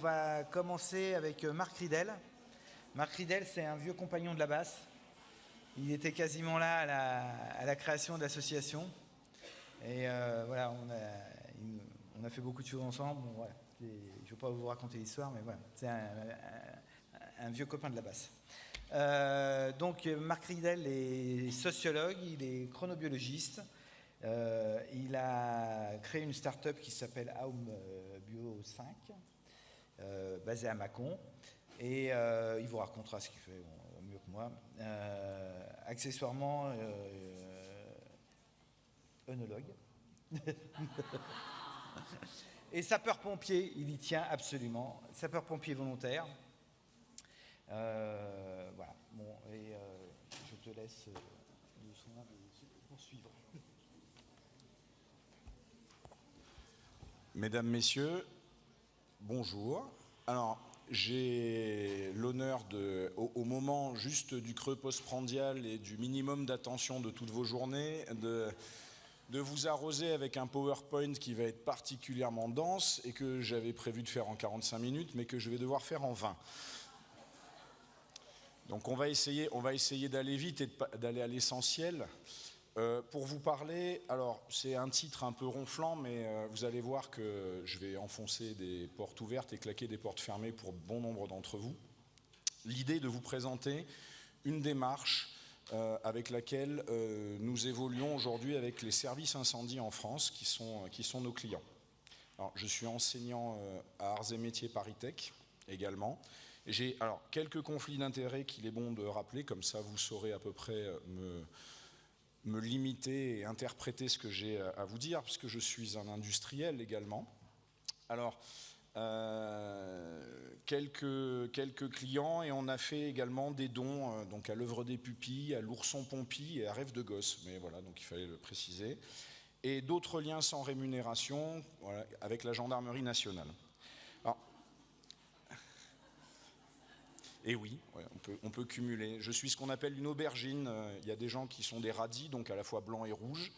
va commencer avec Marc Ridel. Marc Ridel, c'est un vieux compagnon de la basse. Il était quasiment là à la création de l'association. Et voilà, on a fait beaucoup de choses ensemble. Bon, voilà, je ne vais pas vous raconter l'histoire, mais voilà, c'est un vieux copain de la basse. Donc Marc Ridel est sociologue, il est chronobiologiste. Il a créé une start-up qui s'appelle Aum Bio 5, basée à Mâcon. Et il vous racontera ce qu'il fait mieux que moi. Accessoirement, œnologue. Et sapeur-pompier, il y tient absolument. Sapeur-pompier volontaire. Voilà. Bon, et je te laisse le soin de poursuivre. Mesdames, Messieurs, bonjour. Alors, j'ai l'honneur au moment juste du creux postprandial et du minimum d'attention de toutes vos journées, de vous arroser avec un PowerPoint qui va être particulièrement dense et que j'avais prévu de faire en 45 minutes, mais que je vais devoir faire en 20. Donc on va essayer d'aller vite et d'aller à l'essentiel. Pour vous parler, alors c'est un titre un peu ronflant, mais vous allez voir que je vais enfoncer des portes ouvertes et claquer des portes fermées pour bon nombre d'entre vous. L'idée de vous présenter une démarche avec laquelle nous évoluons aujourd'hui avec les services incendies en France, qui sont nos clients. Alors, je suis enseignant à Arts et Métiers ParisTech également. J'ai alors quelques conflits d'intérêts qu'il est bon de rappeler, comme ça vous saurez à peu près me limiter et interpréter ce que j'ai à vous dire, puisque je suis un industriel également. Alors, quelques clients, et on a fait également des dons donc à l'œuvre des pupilles, à l'ourson Pompille et à Rêve de gosse, mais voilà, donc il fallait le préciser. Et d'autres liens sans rémunération, voilà, avec la gendarmerie nationale. Alors, et oui, ouais, on peut cumuler. Je suis ce qu'on appelle une aubergine. Il y a des gens qui sont des radis, donc à la fois blanc et rouge.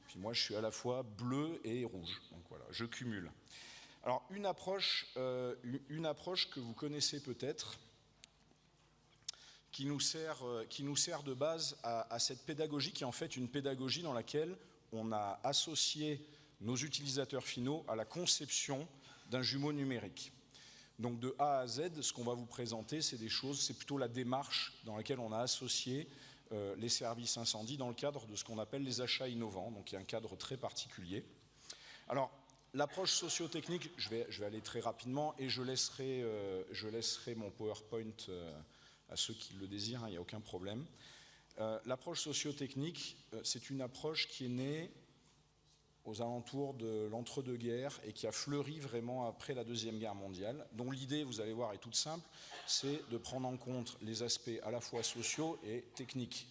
Puis moi, je suis à la fois bleu et rouge. Donc voilà, je cumule. Alors, une approche que vous connaissez peut-être, qui nous sert de base à cette pédagogie, qui est en fait une pédagogie dans laquelle on a associé nos utilisateurs finaux à la conception d'un jumeau numérique. Donc de A à Z, ce qu'on va vous présenter, c'est des choses, c'est plutôt la démarche dans laquelle on a associé les services incendies dans le cadre de ce qu'on appelle les achats innovants. Donc il y a un cadre très particulier. Alors, l'approche socio-technique, je vais aller très rapidement et je laisserai mon PowerPoint à ceux qui le désirent, hein, il n'y a aucun problème. L'approche socio-technique, c'est une approche qui est née aux alentours de l'entre-deux-guerres et qui a fleuri vraiment après la Deuxième Guerre mondiale, dont l'idée, vous allez voir, est toute simple, c'est de prendre en compte les aspects à la fois sociaux et techniques.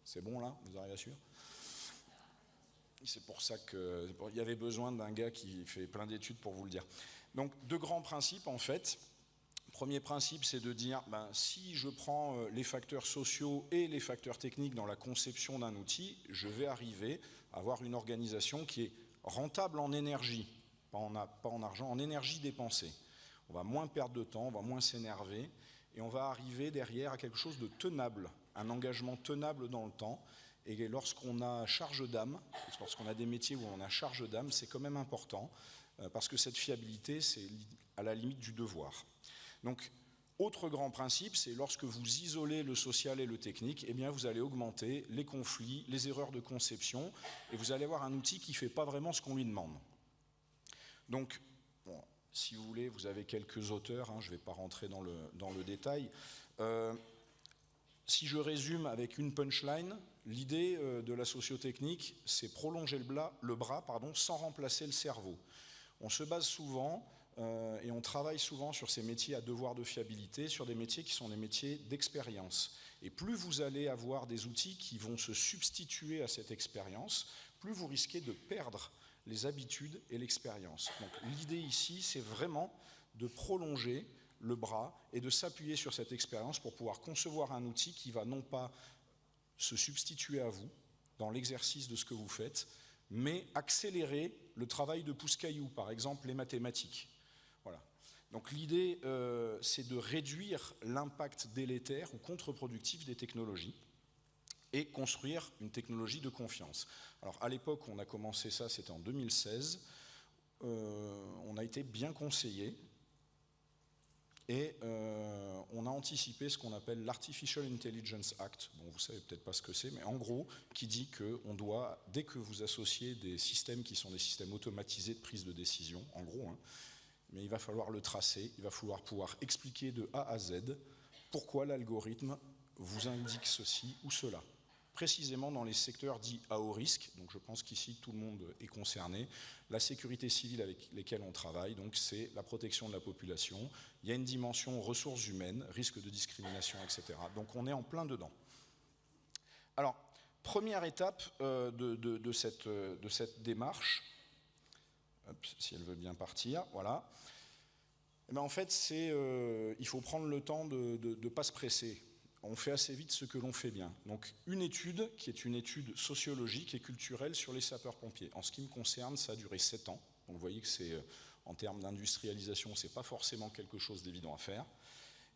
C'est bon là? Vous arrivez à suivre? C'est pour ça qu'il y avait besoin d'un gars qui fait plein d'études pour vous le dire. Donc, deux grands principes en fait. Premier principe, c'est de dire, si je prends les facteurs sociaux et les facteurs techniques dans la conception d'un outil, je vais arriver à avoir une organisation qui est rentable en énergie, pas en argent, en énergie dépensée. On va moins perdre de temps, on va moins s'énerver, et on va arriver derrière à quelque chose de tenable, un engagement tenable dans le temps. Et lorsqu'on a charge d'âme, lorsqu'on a des métiers où on a charge d'âme, c'est quand même important, parce que cette fiabilité, c'est à la limite du devoir. Donc, autre grand principe, c'est lorsque vous isolez le social et le technique, eh bien vous allez augmenter les conflits, les erreurs de conception, et vous allez avoir un outil qui ne fait pas vraiment ce qu'on lui demande. Donc, bon, si vous voulez, vous avez quelques auteurs, hein, je ne vais pas rentrer dans le détail. Si je résume avec une punchline, l'idée de la sociotechnique, c'est prolonger le bras sans remplacer le cerveau. On se base souvent et on travaille souvent sur ces métiers à devoir de fiabilité, sur des métiers qui sont des métiers d'expérience. Et plus vous allez avoir des outils qui vont se substituer à cette expérience, plus vous risquez de perdre les habitudes et l'expérience. Donc l'idée ici, c'est vraiment de prolonger le bras et de s'appuyer sur cette expérience pour pouvoir concevoir un outil qui va non pas se substituer à vous dans l'exercice de ce que vous faites, mais accélérer le travail de pousse-caillou, par exemple les mathématiques. Voilà. Donc l'idée, c'est de réduire l'impact délétère ou contre-productif des technologies et construire une technologie de confiance. Alors à l'époque, on a commencé ça, c'était en 2016. On a été bien conseillé et on a anticipé ce qu'on appelle l'Artificial Intelligence Act. Bon, vous savez peut-être pas ce que c'est, mais en gros, qui dit qu'on doit, dès que vous associez des systèmes qui sont des systèmes automatisés de prise de décision, en gros, hein, mais il va falloir le tracer, il va falloir pouvoir expliquer de A à Z pourquoi l'algorithme vous indique ceci ou cela. Précisément dans les secteurs dits à haut risque, donc je pense qu'ici tout le monde est concerné, la sécurité civile avec lesquelles on travaille, donc c'est la protection de la population, il y a une dimension ressources humaines, risque de discrimination, etc. Donc on est en plein dedans. Alors, première étape de cette démarche, hop, si elle veut bien partir, voilà. Et bien en fait, il faut prendre le temps de ne pas se presser. On fait assez vite ce que l'on fait bien. Donc une étude qui est une étude sociologique et culturelle sur les sapeurs-pompiers. En ce qui me concerne, ça a duré 7 ans. Donc vous voyez que en termes d'industrialisation, ce n'est pas forcément quelque chose d'évident à faire.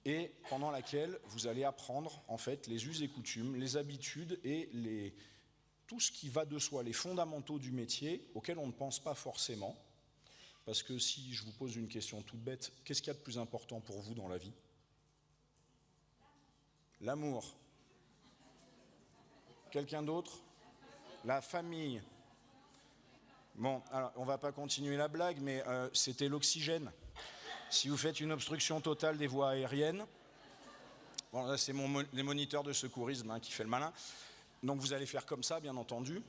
Et pendant laquelle vous allez apprendre en fait les us et coutumes, les habitudes et tout ce qui va de soi, les fondamentaux du métier auxquels on ne pense pas forcément. Parce que si je vous pose une question toute bête, qu'est-ce qu'il y a de plus important pour vous dans la vie ? L'amour. Quelqu'un d'autre ? La famille. Bon, alors on ne va pas continuer la blague, mais c'était l'oxygène. Si vous faites une obstruction totale des voies aériennes, bon là c'est les moniteurs de secourisme qui fait le malin, donc vous allez faire comme ça bien entendu,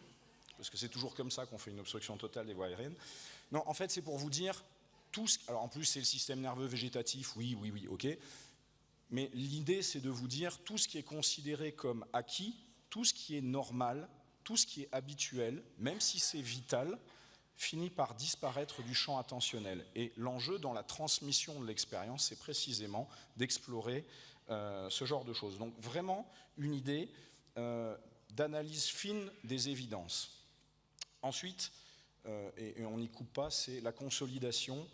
parce que c'est toujours comme ça qu'on fait une obstruction totale des voies aériennes. Non, en fait c'est pour vous dire, alors en plus c'est le système nerveux végétatif, oui, ok. Mais l'idée, c'est de vous dire tout ce qui est considéré comme acquis, tout ce qui est normal, tout ce qui est habituel, même si c'est vital, finit par disparaître du champ attentionnel. Et l'enjeu dans la transmission de l'expérience, c'est précisément d'explorer ce genre de choses. Donc vraiment une idée d'analyse fine des évidences. Ensuite, et on n'y coupe pas, c'est la consolidation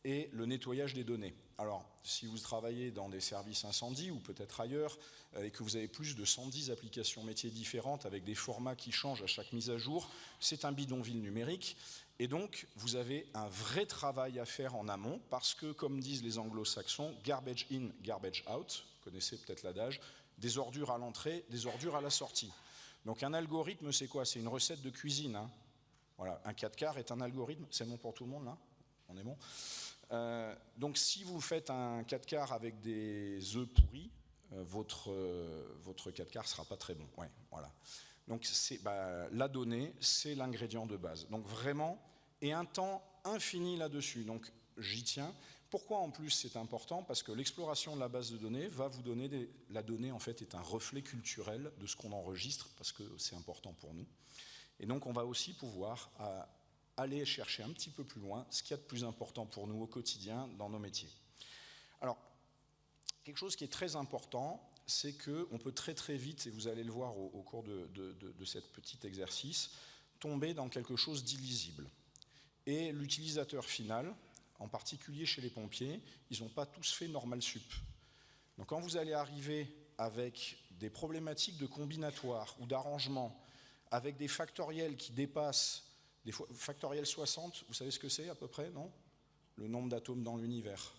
et le nettoyage des données. Alors, si vous travaillez dans des services incendie ou peut-être ailleurs, et que vous avez plus de 110 applications métiers différentes avec des formats qui changent à chaque mise à jour, c'est un bidonville numérique. Et donc, vous avez un vrai travail à faire en amont parce que, comme disent les anglo-saxons, garbage in, garbage out, vous connaissez peut-être l'adage, des ordures à l'entrée, des ordures à la sortie. Donc un algorithme, c'est quoi ? C'est une recette de cuisine. Hein. Voilà, un 4 quarts est un algorithme, c'est bon pour tout le monde là ? On est bon ? Donc si vous faites un 4 quarts avec des œufs pourris, votre 4 quarts ne sera pas très bon. Ouais, voilà. Donc la donnée, c'est l'ingrédient de base. Donc vraiment, et un temps infini là-dessus. Donc j'y tiens. Pourquoi en plus c'est important ? Parce que l'exploration de la base de données va vous donner la donnée en fait est un reflet culturel de ce qu'on enregistre parce que c'est important pour nous. Et donc on va aussi pouvoir aller chercher un petit peu plus loin ce qu'il y a de plus important pour nous au quotidien dans nos métiers. Alors, quelque chose qui est très important, c'est qu'on peut très très vite, et vous allez le voir au cours de cet petit exercice, tomber dans quelque chose d'illisible. Et l'utilisateur final, en particulier chez les pompiers, ils n'ont pas tous fait normal sup. Donc quand vous allez arriver avec des problématiques de combinatoire ou d'arrangement, avec des factoriels qui dépassent des factoriel 60, vous savez ce que c'est à peu près, non ? Le nombre d'atomes dans l'univers.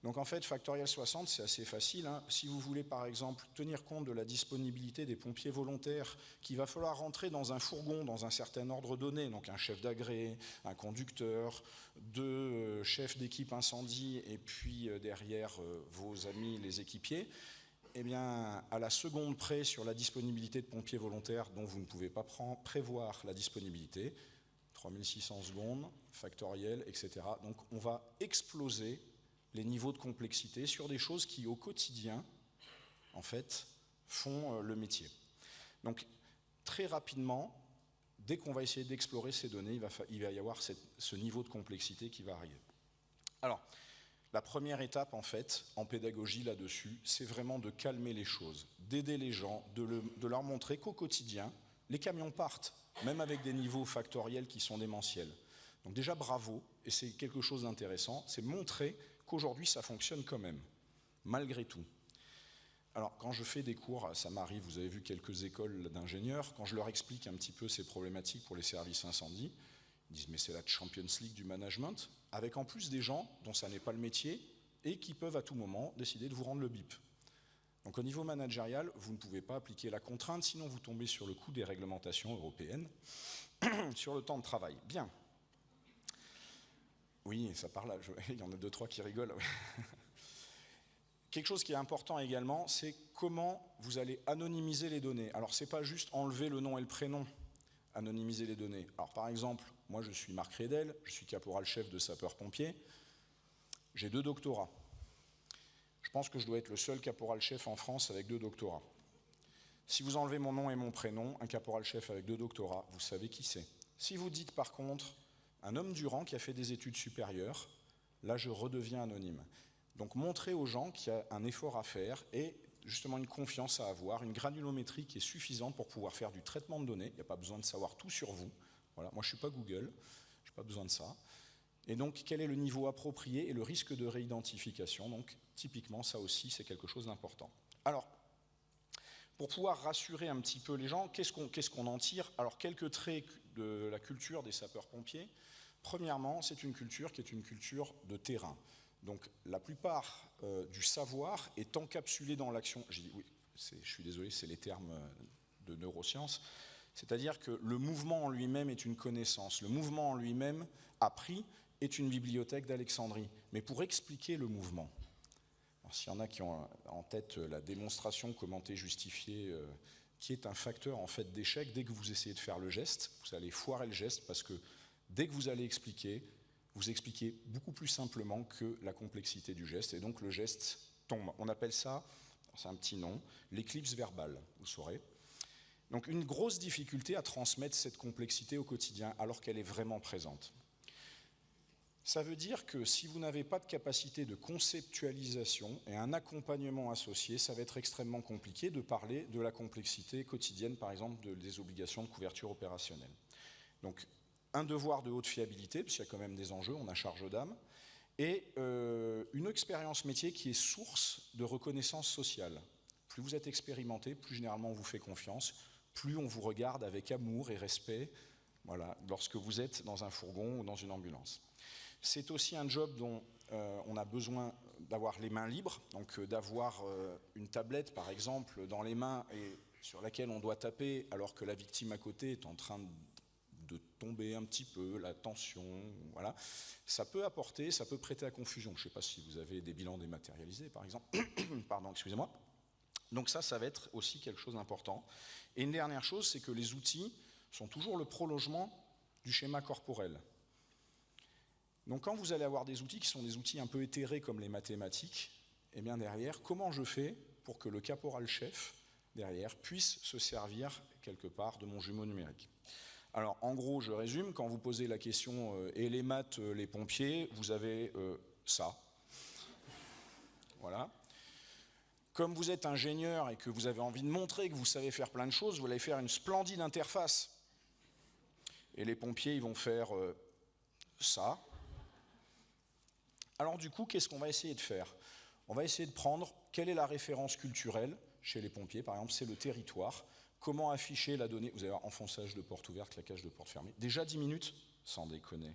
Donc en fait, factoriel 60, c'est assez facile. Hein. Si vous voulez par exemple tenir compte de la disponibilité des pompiers volontaires, qu'il va falloir rentrer dans un fourgon dans un certain ordre donné, donc un chef d'agré, un conducteur, 2 chefs d'équipe incendie et puis derrière vos amis les équipiers, eh bien, à la seconde près sur la disponibilité de pompiers volontaires dont vous ne pouvez pas prévoir la disponibilité, 3600 secondes, factoriel, etc. Donc on va exploser les niveaux de complexité sur des choses qui, au quotidien, en fait, font le métier. Donc très rapidement, dès qu'on va essayer d'explorer ces données, il va y avoir ce niveau de complexité qui va arriver. Alors, la première étape, en fait, en pédagogie là-dessus, c'est vraiment de calmer les choses, d'aider les gens, de leur montrer qu'au quotidien, les camions partent, même avec des niveaux factoriels qui sont démentiels. Donc déjà, bravo, et c'est quelque chose d'intéressant, c'est montrer qu'aujourd'hui ça fonctionne quand même, malgré tout. Alors quand je fais des cours, ça m'arrive, vous avez vu quelques écoles d'ingénieurs, quand je leur explique un petit peu ces problématiques pour les services incendie, ils disent mais c'est la Champions League du management, avec en plus des gens dont ça n'est pas le métier et qui peuvent à tout moment décider de vous rendre le bip. Donc au niveau managérial, vous ne pouvez pas appliquer la contrainte, sinon vous tombez sur le coup des réglementations européennes sur le temps de travail. Bien. Oui, ça parle là, il y en a 2-3 qui rigolent. Quelque chose qui est important également, c'est comment vous allez anonymiser les données. Alors c'est pas juste enlever le nom et le prénom, anonymiser les données. Alors par exemple, moi je suis Marc Riedel, je suis caporal-chef de sapeurs-pompiers, j'ai 2 doctorats. Je pense que je dois être le seul caporal-chef en France avec 2 doctorats. Si vous enlevez mon nom et mon prénom, un caporal-chef avec 2 doctorats, vous savez qui c'est. Si vous dites par contre un homme du rang qui a fait des études supérieures, là je redeviens anonyme. Donc montrer aux gens qu'il y a un effort à faire et justement une confiance à avoir, une granulométrie qui est suffisante pour pouvoir faire du traitement de données. Il n'y a pas besoin de savoir tout sur vous. Voilà. Moi je ne suis pas Google, je n'ai pas besoin de ça. Et donc quel est le niveau approprié et le risque de réidentification. Donc typiquement ça aussi c'est quelque chose d'important. Alors pour pouvoir rassurer un petit peu les gens, qu'est-ce qu'on en tire? Alors quelques traits de la culture des sapeurs-pompiers. Premièrement, c'est une culture qui est une culture de terrain. Donc la plupart du savoir est encapsulé dans l'action. Oui, je suis désolé, c'est les termes de neurosciences. C'est-à-dire que le mouvement en lui-même est une connaissance. Le mouvement en lui-même appris est une bibliothèque d'Alexandrie. Mais pour expliquer le mouvement, s'il y en a qui ont en tête la démonstration commentée, justifiée, qui est un facteur en fait d'échec, dès que vous essayez de faire le geste, vous allez foirer le geste parce que dès que vous allez expliquer, vous expliquez beaucoup plus simplement que la complexité du geste, et donc le geste tombe. On appelle ça, c'est un petit nom, l'éclipse verbale, vous saurez. Donc une grosse difficulté à transmettre cette complexité au quotidien alors qu'elle est vraiment présente. Ça veut dire que si vous n'avez pas de capacité de conceptualisation et un accompagnement associé, ça va être extrêmement compliqué de parler de la complexité quotidienne, par exemple des obligations de couverture opérationnelle. Donc un devoir de haute fiabilité, parce qu'il y a quand même des enjeux, on a charge d'âme, et une expérience métier qui est source de reconnaissance sociale. Plus vous êtes expérimenté, plus généralement on vous fait confiance, plus on vous regarde avec amour et respect, voilà, lorsque vous êtes dans un fourgon ou dans une ambulance. C'est aussi un job dont on a besoin d'avoir les mains libres, donc d'avoir une tablette par exemple dans les mains et sur laquelle on doit taper alors que la victime à côté est en train de tomber un petit peu, la tension, voilà. Ça peut apporter, ça peut prêter à confusion. Je ne sais pas si vous avez des bilans dématérialisés par exemple, pardon, excusez-moi. Donc ça va être aussi quelque chose d'important. Et une dernière chose, c'est que les outils sont toujours le prolongement du schéma corporel. Donc quand vous allez avoir des outils qui sont des outils un peu éthérés comme les mathématiques, eh bien derrière, comment je fais pour que le caporal-chef, derrière, puisse se servir quelque part de mon jumeau numérique? Alors en gros, je résume, quand vous posez la question et les maths, les pompiers, vous avez ça. Voilà. Comme vous êtes ingénieur et que vous avez envie de montrer que vous savez faire plein de choses, vous allez faire une splendide interface. Et les pompiers, ils vont faire ça. Alors du coup, qu'est-ce qu'on va essayer de faire? On va essayer de prendre quelle est la référence culturelle chez les pompiers, par exemple, c'est le territoire. Comment afficher la donnée? Vous allez voir, enfonçage de porte ouverte, claquage de porte fermée. Déjà 10 minutes? Sans déconner.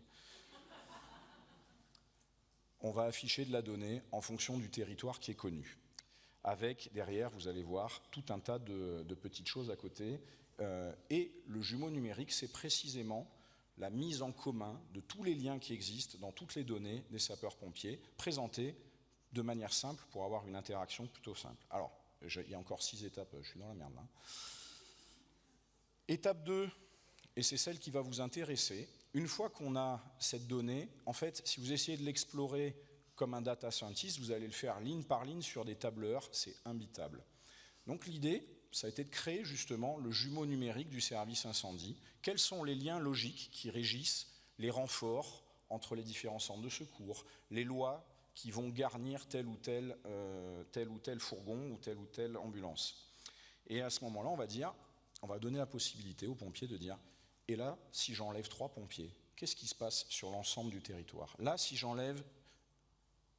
On va afficher de la donnée en fonction du territoire qui est connu. Avec, derrière, vous allez voir, tout un tas de petites choses à côté. Et le jumeau numérique, c'est précisément la mise en commun de tous les liens qui existent dans toutes les données des sapeurs-pompiers, présentées de manière simple pour avoir une interaction plutôt simple. Alors, il y a encore 6 étapes, je suis dans la merde là. Étape 2, et c'est celle qui va vous intéresser, une fois qu'on a cette donnée, en fait, si vous essayez de l'explorer comme un data scientist, vous allez le faire ligne par ligne sur des tableurs, c'est imbitable. Donc l'idée, ça a été de créer justement le jumeau numérique du service incendie. Quels sont les liens logiques qui régissent les renforts entre les différents centres de secours, les lois qui vont garnir tel ou tel fourgon ou telle ambulance. Et à ce moment-là, on va donner la possibilité aux pompiers de dire « Et là, si j'enlève 3 pompiers, qu'est-ce qui se passe sur l'ensemble du territoire? Là, si j'enlève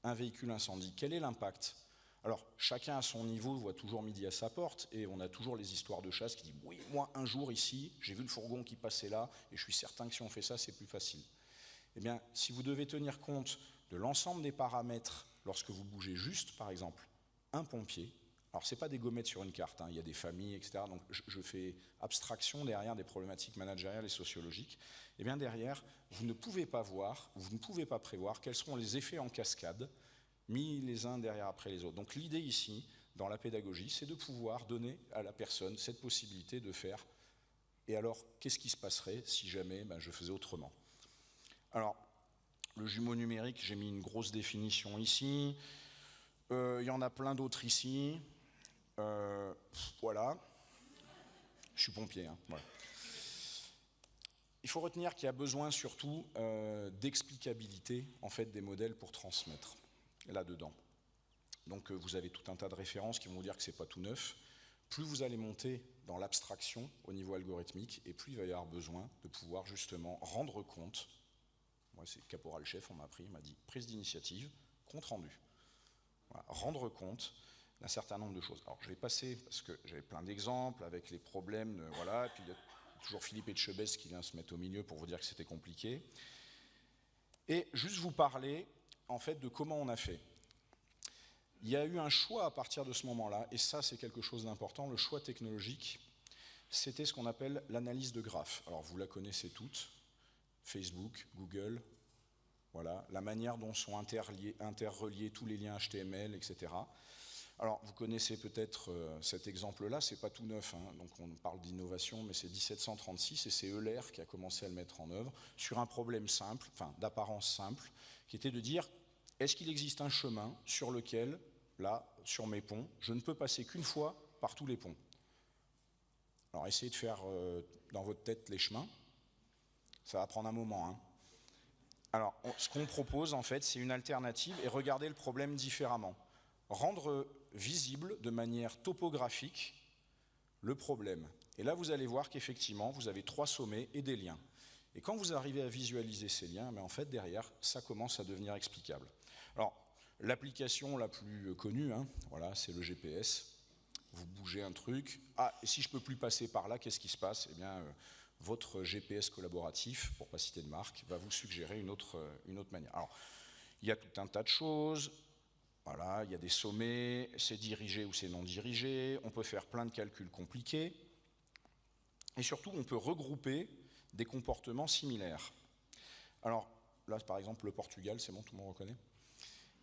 un véhicule incendie, quel est l'impact? Alors, chacun à son niveau voit toujours midi à sa porte, et on a toujours les histoires de chasse qui disent « Oui, moi, un jour ici, j'ai vu le fourgon qui passait là, et je suis certain que si on fait ça, c'est plus facile. » Eh bien, si vous devez tenir compte de l'ensemble des paramètres lorsque vous bougez juste, par exemple, un pompier, alors ce n'est pas des gommettes sur une carte, hein, il y a des familles, etc., donc je fais abstraction derrière des problématiques managériales et sociologiques, eh bien derrière, vous ne pouvez pas voir, vous ne pouvez pas prévoir quels seront les effets en cascade mis les uns derrière après les autres. Donc l'idée ici, dans la pédagogie, c'est de pouvoir donner à la personne cette possibilité de faire « et alors, qu'est-ce qui se passerait si jamais je faisais autrement ?» Alors, le jumeau numérique, j'ai mis une grosse définition ici, il y en a plein d'autres ici, voilà, je suis pompier, hein, voilà. Il faut retenir qu'il y a besoin surtout d'explicabilité en fait, des modèles pour transmettre là-dedans. Donc vous avez tout un tas de références qui vont vous dire que ce n'est pas tout neuf. Plus vous allez monter dans l'abstraction au niveau algorithmique, et plus il va y avoir besoin de pouvoir justement rendre compte. Moi c'est caporal-chef, on m'a appris, il m'a dit prise d'initiative, compte rendu. Voilà, rendre compte d'un certain nombre de choses. Alors je vais passer, parce que j'avais plein d'exemples avec les problèmes, voilà, et puis il y a toujours Philippe Etchebest qui vient se mettre au milieu pour vous dire que c'était compliqué. Et juste vous parler en fait de comment on a fait. Il y a eu un choix à partir de ce moment-là, et ça c'est quelque chose d'important, le choix technologique, c'était ce qu'on appelle l'analyse de graphes. Alors vous la connaissez toutes, Facebook, Google, voilà, la manière dont sont interreliés tous les liens HTML, etc. Alors vous connaissez peut-être cet exemple-là, c'est pas tout neuf, hein, donc on parle d'innovation, mais c'est 1736, et c'est Euler qui a commencé à le mettre en œuvre, sur un problème simple, enfin d'apparence simple, qui était de dire, est-ce qu'il existe un chemin sur lequel, là, sur mes ponts, je ne peux passer qu'une fois par tous les ponts? Alors essayez de faire dans votre tête les chemins, ça va prendre un moment. Hein. Alors ce qu'on propose en fait, c'est une alternative et regarder le problème différemment. Rendre visible de manière topographique le problème. Et là vous allez voir qu'effectivement vous avez 3 sommets et des liens. Et quand vous arrivez à visualiser ces liens, mais en fait derrière ça commence à devenir explicable. Alors l'application la plus connue, hein, voilà, c'est le GPS. Vous bougez un truc, ah, et si je ne peux plus passer par là, qu'est-ce qui se passe? Eh bien, votre GPS collaboratif, pour ne pas citer de marque, va vous suggérer une autre manière. Alors, il y a tout un tas de choses, voilà, il y a des sommets, c'est dirigé ou c'est non dirigé, on peut faire plein de calculs compliqués, et surtout, on peut regrouper des comportements similaires. Alors, là, par exemple, le Portugal, c'est bon, tout le monde reconnaît,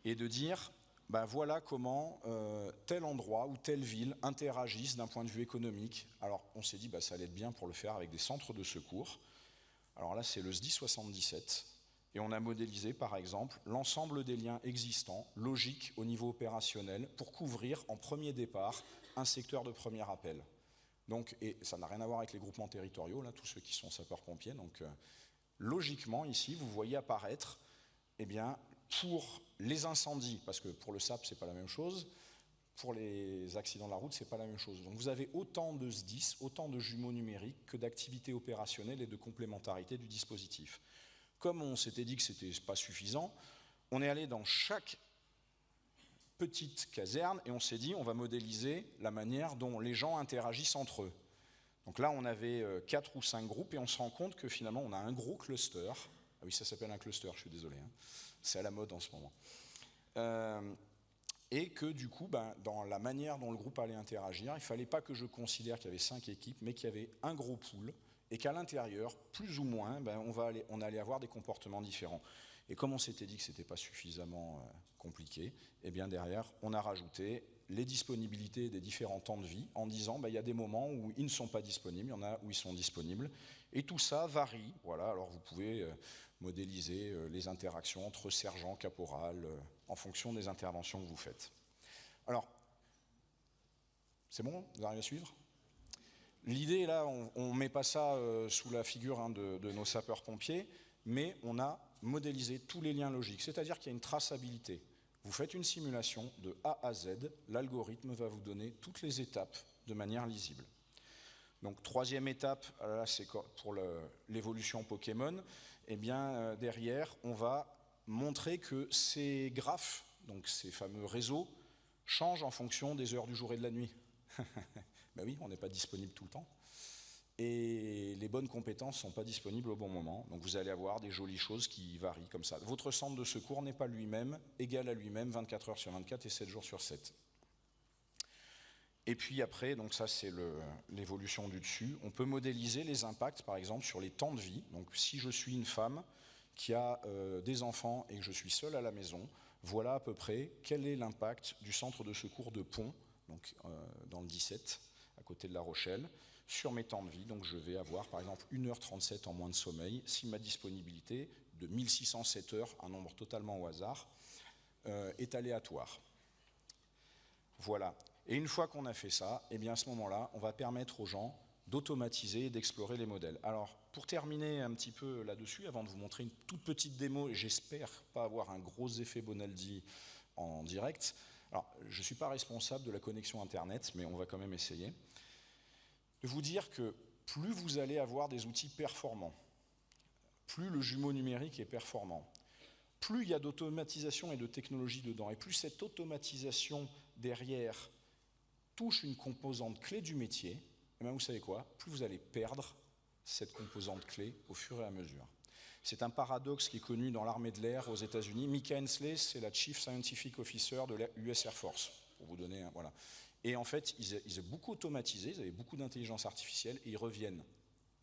et de dire... Ben voilà comment tel endroit ou telle ville interagissent d'un point de vue économique. Alors on s'est dit ben, ça allait être bien pour le faire avec des centres de secours. Alors là c'est le SDI 77 et on a modélisé par exemple l'ensemble des liens existants, logiques au niveau opérationnel, pour couvrir en premier départ un secteur de premier appel. Donc, et ça n'a rien à voir avec les groupements territoriaux, là, tous ceux qui sont sapeurs-pompiers. Donc logiquement ici vous voyez apparaître eh bien, pour les incendies, parce que pour le SAP, c'est pas la même chose, pour les accidents de la route, c'est pas la même chose. Donc vous avez autant de SDIS, autant de jumeaux numériques que d'activités opérationnelles et de complémentarité du dispositif. Comme on s'était dit que c'était pas suffisant, on est allé dans chaque petite caserne et on s'est dit on va modéliser la manière dont les gens interagissent entre eux. Donc là, on avait 4 ou 5 groupes et on se rend compte que finalement, on a un gros cluster. Ah oui, ça s'appelle un cluster, je suis désolé. Hein. C'est à la mode en ce moment. Et que du coup, ben, dans la manière dont le groupe allait interagir, il ne fallait pas que je considère qu'il y avait 5 équipes, mais qu'il y avait un gros pool, et qu'à l'intérieur, plus ou moins, ben, on allait avoir des comportements différents. Et comme on s'était dit que ce n'était pas suffisamment compliqué, eh bien derrière, on a rajouté les disponibilités des différents temps de vie, en disant ben, il y a des moments où ils ne sont pas disponibles, il y en a où ils sont disponibles, et tout ça varie. Voilà, alors vous pouvez modéliser les interactions entre sergent, caporal, en fonction des interventions que vous faites. Alors, c'est bon? Vous arrivez à suivre? L'idée, là, on ne met pas ça sous la figure hein, de nos sapeurs-pompiers, mais on a modélisé tous les liens logiques, c'est-à-dire qu'il y a une traçabilité. Vous faites une simulation de A à Z, l'algorithme va vous donner toutes les étapes de manière lisible. Donc, troisième étape, là c'est pour l'évolution Pokémon, eh bien derrière, on va montrer que ces graphes donc ces fameux réseaux, changent en fonction des heures du jour et de la nuit. Ben oui, on n'est pas disponible tout le temps. Et les bonnes compétences ne sont pas disponibles au bon moment. Donc vous allez avoir des jolies choses qui varient comme ça. Votre centre de secours n'est pas lui-même, égal à lui-même 24 heures sur 24 et 7 jours sur 7. Et puis après, donc ça c'est l'évolution du dessus, on peut modéliser les impacts par exemple sur les temps de vie. Donc si je suis une femme qui a des enfants et que je suis seule à la maison, voilà à peu près quel est l'impact du centre de secours de Pont, donc dans le 17, à côté de La Rochelle, sur mes temps de vie. Donc je vais avoir par exemple 1h37 en moins de sommeil, si ma disponibilité de 1607 heures, un nombre totalement au hasard, est aléatoire. Voilà. Et une fois qu'on a fait ça, eh bien à ce moment-là, on va permettre aux gens d'automatiser et d'explorer les modèles. Alors, pour terminer un petit peu là-dessus, avant de vous montrer une toute petite démo, et j'espère pas avoir un gros effet Bonaldi en direct. Alors, je ne suis pas responsable de la connexion Internet, mais on va quand même essayer. De vous dire que plus vous allez avoir des outils performants, plus le jumeau numérique est performant, plus il y a d'automatisation et de technologie dedans, et plus cette automatisation derrière touche une composante clé du métier, et bien vous savez quoi, plus vous allez perdre cette composante clé au fur et à mesure. C'est un paradoxe qui est connu dans l'armée de l'air aux États-Unis. Micah Hensley, c'est la Chief Scientific Officer de la US Air Force, pour vous donner un, voilà. Et en fait, ils ont beaucoup automatisé, ils avaient beaucoup d'intelligence artificielle, et ils reviennent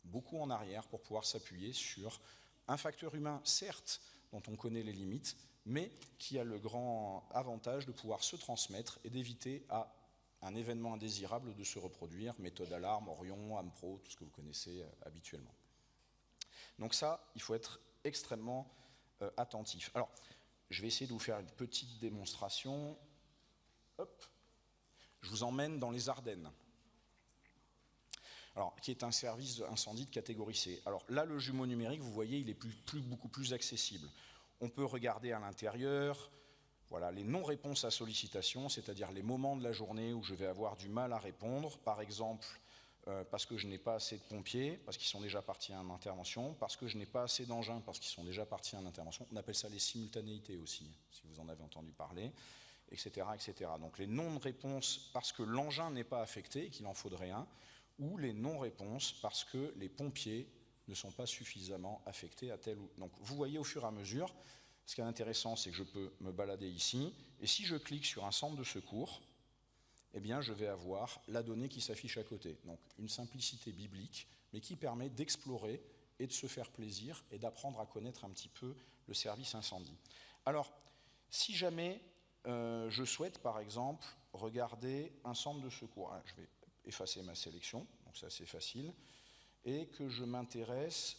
beaucoup en arrière pour pouvoir s'appuyer sur un facteur humain, certes, dont on connaît les limites, mais qui a le grand avantage de pouvoir se transmettre et d'éviter à un événement indésirable de se reproduire, méthode alarme, Orion, AMPRO, tout ce que vous connaissez habituellement. Donc ça, il faut être extrêmement attentif. Alors, je vais essayer de vous faire une petite démonstration. Hop. Je vous emmène dans les Ardennes, alors, qui est un service incendie de catégorie C. Alors là, le jumeau numérique, vous voyez, il est beaucoup plus accessible. On peut regarder à l'intérieur, voilà, les non-réponses à sollicitation, c'est-à-dire les moments de la journée où je vais avoir du mal à répondre, par exemple parce que je n'ai pas assez de pompiers, parce qu'ils sont déjà partis à une intervention, parce que je n'ai pas assez d'engins, parce qu'ils sont déjà partis à une intervention. On appelle ça les simultanéités aussi, si vous en avez entendu parler, etc. etc. Donc les non-réponses parce que l'engin n'est pas affecté et qu'il en faudrait un, ou les non-réponses parce que les pompiers ne sont pas suffisamment affectés à tel ou... Donc vous voyez au fur et à mesure, ce qui est intéressant, c'est que je peux me balader ici, et si je clique sur un centre de secours, eh bien je vais avoir la donnée qui s'affiche à côté. Donc une simplicité biblique, mais qui permet d'explorer et de se faire plaisir et d'apprendre à connaître un petit peu le service incendie. Alors, si jamais je souhaite, par exemple, regarder un centre de secours, je vais effacer ma sélection, donc ça c'est facile, et que je m'intéresse,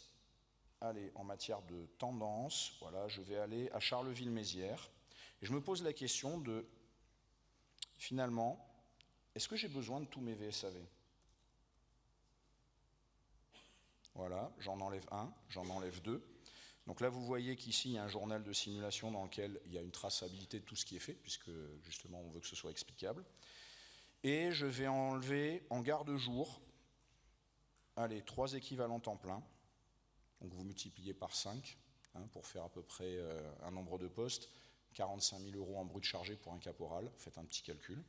allez, en matière de tendance, voilà, je vais aller à Charleville-Mézières, et je me pose la question de, finalement, est-ce que j'ai besoin de tous mes VSAV? Voilà, j'en enlève un, j'en enlève deux. Donc là, vous voyez qu'ici, il y a un journal de simulation dans lequel il y a une traçabilité de tout ce qui est fait, puisque justement, on veut que ce soit explicable. Et je vais enlever en garde-jour, allez, 3 équivalents temps plein. Donc vous multipliez par 5 pour faire à peu près un nombre de postes. 45 000 € en brut chargé pour un caporal. Faites un petit calcul.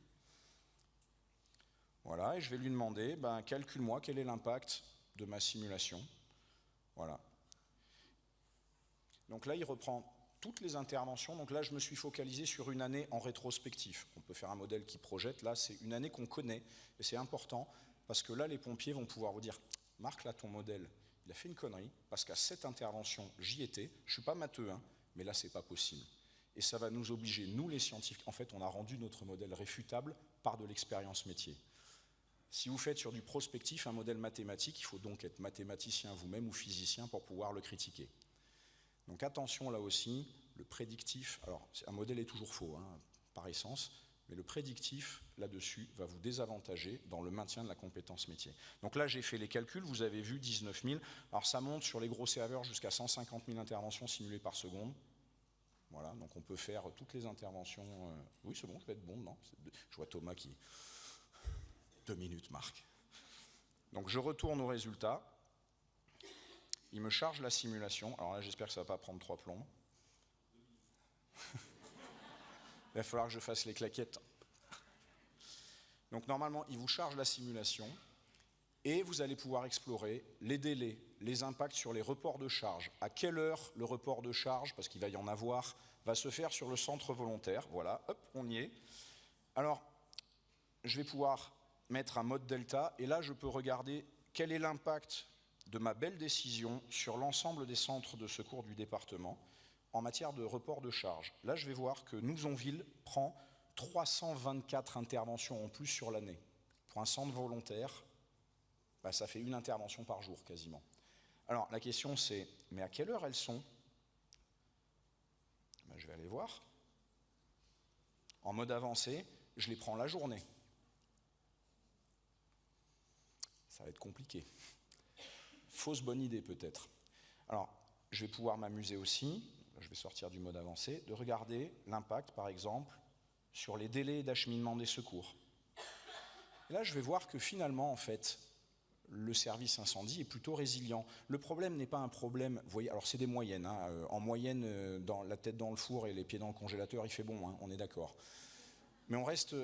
Voilà, et je vais lui demander, calcule-moi quel est l'impact de ma simulation. Voilà. Donc là, il reprend toutes les interventions. Donc là, je me suis focalisé sur une année en rétrospectif. On peut faire un modèle qui projette. Là, c'est une année qu'on connaît. Et c'est important parce que là, les pompiers vont pouvoir vous dire, Marc, là, ton modèle, il a fait une connerie parce qu'à cette intervention, j'y étais. Je ne suis pas matheux, mais là, c'est pas possible. Et ça va nous obliger, nous les scientifiques, en fait, on a rendu notre modèle réfutable par de l'expérience métier. Si vous faites sur du prospectif un modèle mathématique, il faut donc être mathématicien vous-même ou physicien pour pouvoir le critiquer. Donc attention là aussi, le prédictif, alors un modèle est toujours faux par essence, mais le prédictif là-dessus va vous désavantager dans le maintien de la compétence métier. Donc là j'ai fait les calculs, vous avez vu 19 000, alors ça monte sur les gros serveurs jusqu'à 150 000 interventions simulées par seconde. Voilà, donc on peut faire toutes les interventions. Oui, c'est bon, je vais être bon, non? Je vois Thomas qui... 2 minutes, Marc. Donc je retourne au résultat. Il me charge la simulation. Alors là, j'espère que ça ne va pas prendre 3 plombs. Il va falloir que je fasse les claquettes. Donc normalement, il vous charge la simulation et vous allez pouvoir explorer les délais, les impacts sur les reports de charge. À quelle heure le report de charge, parce qu'il va y en avoir, va se faire sur le centre volontaire. Voilà, hop, on y est. Alors, je vais pouvoir mettre un mode delta et là, je peux regarder quel est l'impact de ma belle décision sur l'ensemble des centres de secours du département en matière de report de charge. Là, je vais voir que Nouzonville prend 324 interventions en plus sur l'année. Pour un centre volontaire, ça fait une intervention par jour quasiment. Alors la question c'est, mais à quelle heure elles sont? Je vais aller voir. En mode avancé, je les prends la journée. Ça va être compliqué. Fausse bonne idée peut-être. Alors, je vais pouvoir m'amuser aussi, je vais sortir du mode avancé, de regarder l'impact par exemple sur les délais d'acheminement des secours. Et là, je vais voir que finalement, en fait, le service incendie est plutôt résilient. Le problème n'est pas un problème, vous voyez, alors c'est des moyennes, hein, en moyenne, dans la tête dans le four et les pieds dans le congélateur, il fait bon, hein, on est d'accord. Mais on reste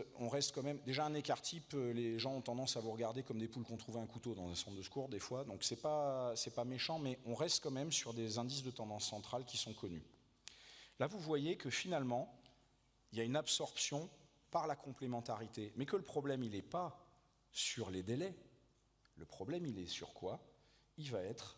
quand même, déjà un écart type, les gens ont tendance à vous regarder comme des poules qu'on trouve un couteau dans un centre de secours des fois, donc c'est pas méchant, mais on reste quand même sur des indices de tendance centrale qui sont connus. Là, vous voyez que finalement, il y a une absorption par la complémentarité, mais que le problème, il n'est pas sur les délais. Le problème, il est sur quoi? Il va être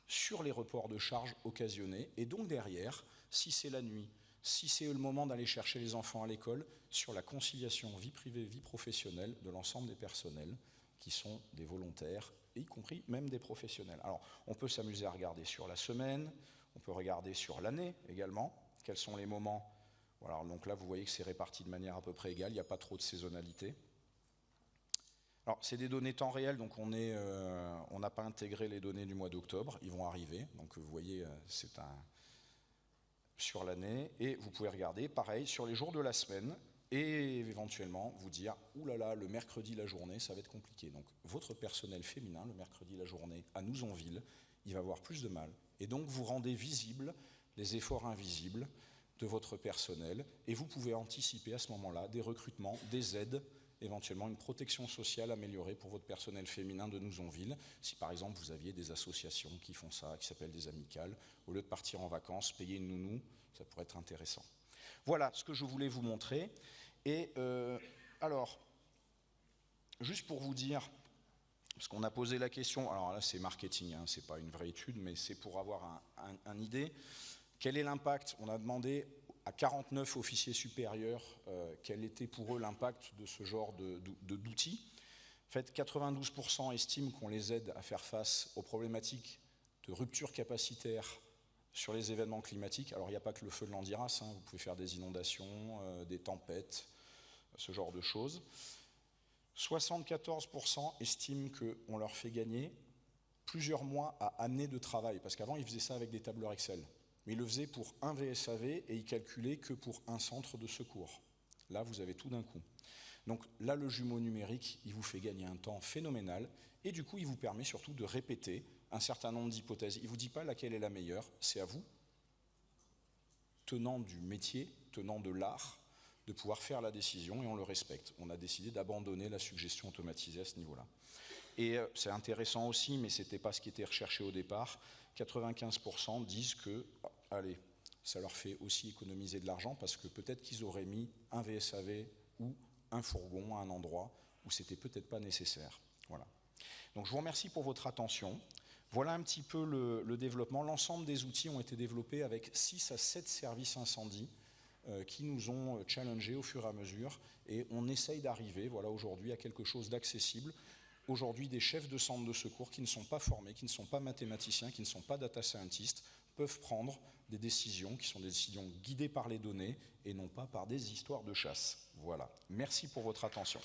sur les reports de charge occasionnés, et donc derrière, si c'est la nuit, si c'est le moment d'aller chercher les enfants à l'école, sur la conciliation vie privée, vie professionnelle de l'ensemble des personnels qui sont des volontaires, y compris même des professionnels. Alors, on peut s'amuser à regarder sur la semaine, on peut regarder sur l'année également, quels sont les moments. Voilà, donc là, vous voyez que c'est réparti de manière à peu près égale, il n'y a pas trop de saisonnalité. Alors, c'est des données temps réel, donc on n'a pas intégré les données du mois d'octobre, ils vont arriver, donc vous voyez, c'est sur l'année, et vous pouvez regarder, pareil, sur les jours de la semaine, et éventuellement vous dire, oulala, le mercredi, la journée, ça va être compliqué. Donc, votre personnel féminin, le mercredi, la journée, à Nouzonville, il va avoir plus de mal. Et donc, vous rendez visibles les efforts invisibles de votre personnel, et vous pouvez anticiper à ce moment-là des recrutements, des aides, éventuellement une protection sociale améliorée pour votre personnel féminin de Nouzonville. Si par exemple vous aviez des associations qui font ça, qui s'appellent des amicales, au lieu de partir en vacances, payer une nounou, ça pourrait être intéressant. Voilà ce que je voulais vous montrer. Et alors, juste pour vous dire, parce qu'on a posé la question, alors là c'est marketing, hein, c'est pas une vraie étude, mais c'est pour avoir une idée. Quel est l'impact? On a demandé à 49 officiers supérieurs quel était pour eux l'impact de ce genre d'outils. En fait, 92% estiment qu'on les aide à faire face aux problématiques de rupture capacitaire sur les événements climatiques. Alors, il n'y a pas que le feu de l'Andiras, hein, vous pouvez faire des inondations, des tempêtes, ce genre de choses. 74% estiment qu'on leur fait gagner plusieurs mois à année de travail, parce qu'avant, ils faisaient ça avec des tableurs Excel. Mais il le faisait pour un VSAV et il calculait que pour un centre de secours. Là, vous avez tout d'un coup. Donc là, le jumeau numérique, il vous fait gagner un temps phénoménal et du coup, il vous permet surtout de répéter un certain nombre d'hypothèses. Il ne vous dit pas laquelle est la meilleure, c'est à vous, tenant du métier, tenant de l'art, de pouvoir faire la décision et on le respecte. On a décidé d'abandonner la suggestion automatisée à ce niveau-là. Et c'est intéressant aussi, mais ce n'était pas ce qui était recherché au départ. 95% disent que, allez, ça leur fait aussi économiser de l'argent parce que peut-être qu'ils auraient mis un VSAV ou un fourgon à un endroit où c'était peut-être pas nécessaire. Voilà. Donc je vous remercie pour votre attention. Voilà un petit peu le développement. L'ensemble des outils ont été développés avec 6 à 7 services incendie qui nous ont challengés au fur et à mesure et on essaye d'arriver, voilà, aujourd'hui à quelque chose d'accessible. Aujourd'hui, des chefs de centres de secours qui ne sont pas formés, qui ne sont pas mathématiciens, qui ne sont pas data scientists, peuvent prendre des décisions qui sont des décisions guidées par les données et non pas par des histoires de chasse. Voilà. Merci pour votre attention.